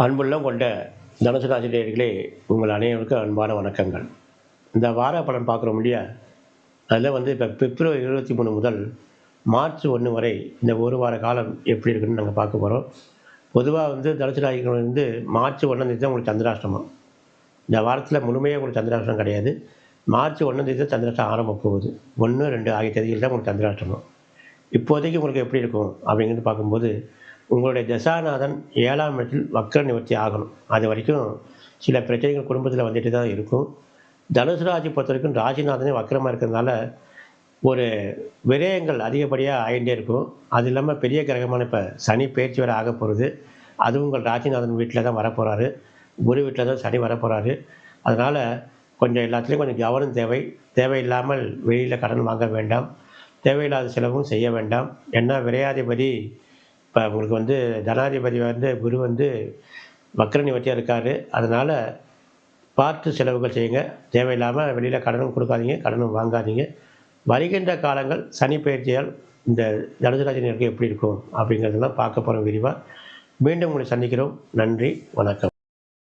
அன்புள்ளம் கொண்ட தனுசு ராசி நேயர்களே, உங்கள் அனைவருக்கும் அன்பான வணக்கங்கள். இந்த வார பலன் பார்க்குறோம் இல்லையா? அதில் இப்போ பிப்ரவரி 23 முதல் மார்ச் 1 வரை இந்த ஒரு வார காலம் எப்படி இருக்குன்னு நாங்கள் பார்க்க போகிறோம். பொதுவாக தனுசு ராசிகள் மார்ச் 1ஆம் தேதி தான் உங்களுக்கு சந்திராஷ்டமம். இந்த வாரத்தில் முழுமையாக உங்களுக்கு சந்திராஷ்டமம் கிடையாது. மார்ச் 1ஆம் தேதி தான் சந்திராஷ்டம் ஆரம்ப போகுது. 1, 2 ஆகிய தேதிகள் தான் உங்களுக்கு சந்திராஷ்டமம். இப்போதைக்கு உங்களுக்கு எப்படி இருக்கும் அப்படிங்கிறது பார்க்கும்போது, உங்களுடைய தசாநாதன் 7ஆம் இடத்தில் வக்ர நிவர்த்தி ஆகணும். அது வரைக்கும் சில பிரச்சனைகள் குடும்பத்தில் வந்துட்டு தான் இருக்கும். தனுசு ராசி பொறுத்த வரைக்கும் ராசிநாதனே வக்ரமாக இருக்கிறதுனால ஒரு விரயங்கள் அதிகப்படியாக ஆகிட்டே இருக்கும். அது இல்லாமல் பெரிய கிரகமான இப்போ சனி பயிற்சி வரை ஆக போகிறது. அதுவும் உங்கள் ராசிநாதன் வீட்டில் தான் வரப்போகிறாரு. குரு வீட்டில் தான் சனி வரப்போகிறாரு. அதனால் கொஞ்சம் எல்லாத்துலேயும் கொஞ்சம் கவனம் தேவை. தேவையில்லாமல் வெளியில் கடன் வாங்க வேண்டாம். தேவையில்லாத செலவும் செய்ய வேண்டாம். ஏன்னா விரையாதிபதி இப்போ உங்களுக்கு தனாதிபதி குரு வக்ர நிவர்த்தியாக இருக்கார். அதனால் பார்த்து செலவுகள் செய்யுங்க. தேவையில்லாமல் வெளியில் கடனும் கொடுக்காதீங்க, கடனும் வாங்காதீங்க. வருகின்ற காலங்கள் சனி பயிற்சியால் இந்த தனுசு ராசினருக்கு எப்படி இருக்கும் அப்படிங்கிறதெல்லாம் பார்க்க போகிறோம் விரிவாக. மீண்டும் உங்களை சந்திக்கிறோம். நன்றி, வணக்கம்.